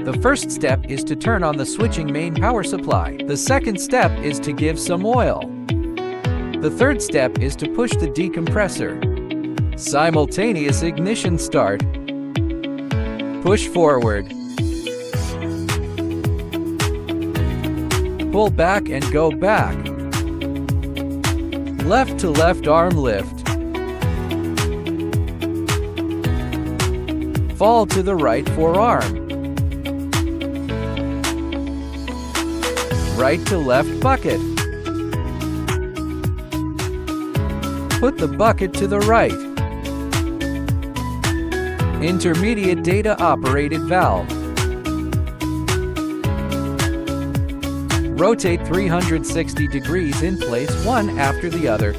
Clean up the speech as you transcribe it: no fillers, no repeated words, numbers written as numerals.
The first step is to turn on the switching main power supply. The second step is to give some oil. The third step is to push the decompressor. Simultaneous ignition start. Push forward. Pull back and go back. Left to left arm lift. Fall to the right forearm. Right to left bucket. Put the bucket to the right. Intermediate data operated valve. Rotate 360 degrees in place one after the other.